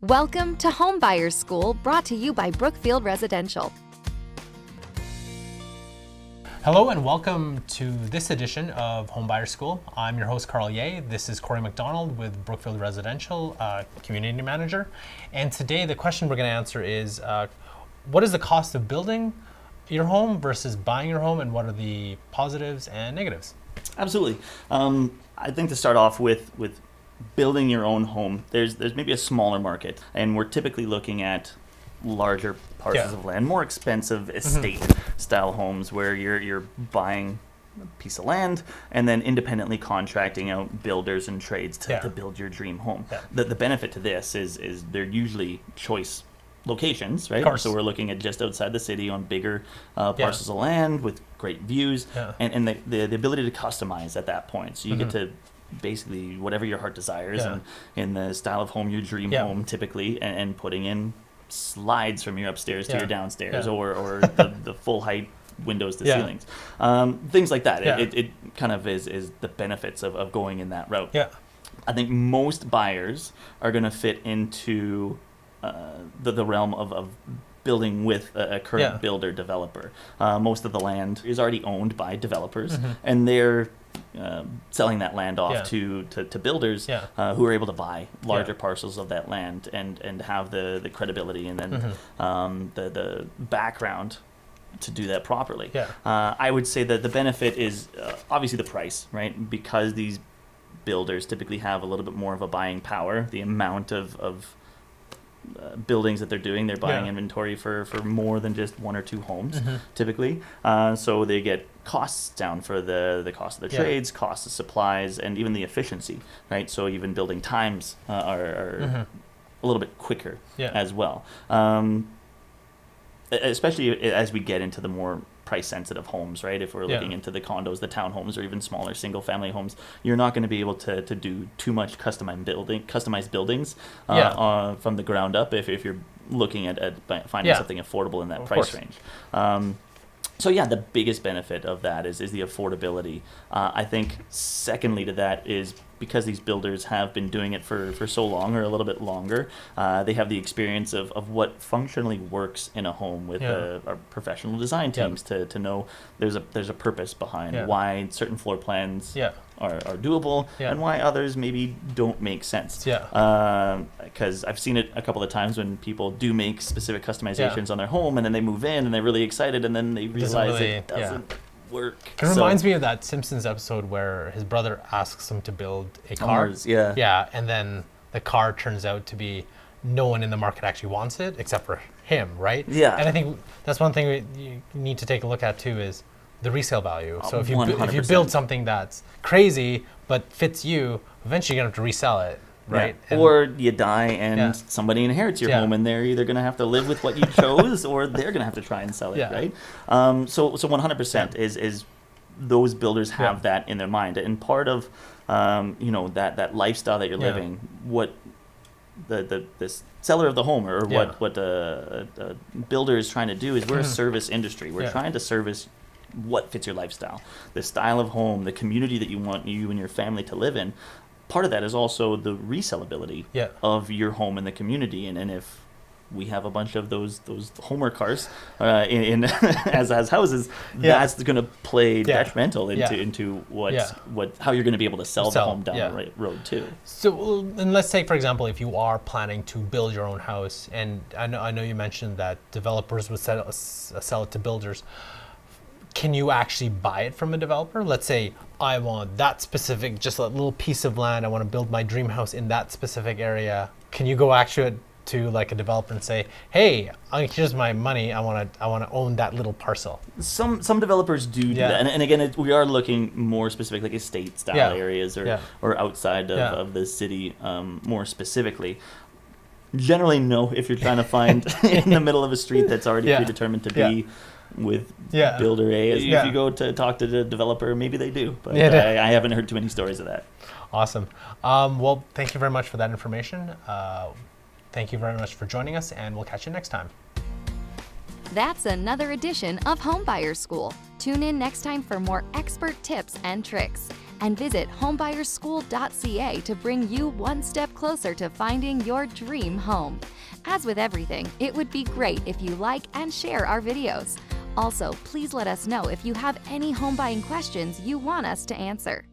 Welcome to Home Buyers School, brought to you by Brookfield Residential. Hello and welcome to this edition of Home Buyers School. I'm your host, Carl Ye. This is Corey McDonald with Brookfield Residential, Community Manager. And today the question we're going to answer is, what is the cost of building your home versus buying your home, and what are the positives and negatives? Absolutely. I think to start off with building your own home, there's maybe a smaller market, and we're typically looking at larger parcels of land, more expensive estate style homes where you're buying a piece of land and then independently contracting out builders and trades to build your dream home. The benefit to this is they're usually choice locations, right? So we're looking at just outside the city on bigger parcels of land with great views and the ability to customize at that point. So you get to basically whatever your heart desires and in the style of home, your dream home typically, and putting in slides from your upstairs to your downstairs or the full height windows to ceilings, things like that. It kind of is the benefits of going in that route. I think most buyers are going to fit into the realm of building with a current builder developer. Most of the land is already owned by developers, and they're selling that land off to builders who are able to buy larger parcels of that land and have the credibility and then the background to do that properly. I would say that the benefit is obviously the price, right? Because these builders typically have a little bit more of a buying power. The amount of buildings that they're doing, they're buying inventory for more than just one or two homes typically, so they get costs down for the cost of the trades, cost of supplies, and even the efficiency, right? So even building times are a little bit quicker as well, especially as we get into the more price sensitive homes, right? If we're looking into the condos, the townhomes, or even smaller single family homes, you're not going to be able to do too much customized buildings from the ground up if you're looking at finding something affordable in that price range. So the biggest benefit of that is the affordability. I think secondly to that is because these builders have been doing it for so long or a little bit longer, they have the experience of what functionally works in a home with our professional design teams to know there's a purpose behind why certain floor plans are doable and why others maybe don't make sense. Because I've seen it a couple of times when people do make specific customizations on their home, and then they move in and they're really excited, and then they realize it doesn't work. It reminds me of that Simpsons episode where his brother asks him to build a car. And then the car turns out to be no one in the market actually wants it except for him, right? And I think that's one thing you need to take a look at too, is the resale value. So if you build something that's crazy but fits you, eventually you're going to have to resell it, right? Or you die and somebody inherits your home, and they're either going to have to live with what you chose or they're going to have to try and sell it, right? So 100% is those builders have that in their mind. And part of that lifestyle that you're living, what the seller of the home or what the builder is trying to do is we're a service industry. We're trying to service what fits your lifestyle, the style of home, the community that you want you and your family to live in. Part of that is also the resellability of your home in the community, and if we have a bunch of those Homer cars in as houses, that's going to play detrimental into how you're going to be able to sell the home down the road too. So, and let's say, for example, if you are planning to build your own house, and I know you mentioned that developers would sell it to builders. Can you actually buy it from a developer? Let's say I want that specific, just a little piece of land. I want to build my dream house in that specific area. Can you go actually to like a developer and say, "Hey, here's my money. I want to own that little parcel"? Some developers do that, and again, we are looking more specific, like estate style areas or outside of the city, more specifically. Generally, no. If you're trying to find in the middle of a street that's already predetermined to be with builder A, if you go to talk to the developer, maybe they do, but I haven't heard too many stories of that. Awesome. Well, thank you very much for that information. Thank you very much for joining us, and we'll catch you next time. That's another edition of Home Buyers School. Tune in next time for more expert tips and tricks. And visit homebuyerschool.ca to bring you one step closer to finding your dream home. As with everything, it would be great if you like and share our videos. Also, please let us know if you have any home buying questions you want us to answer.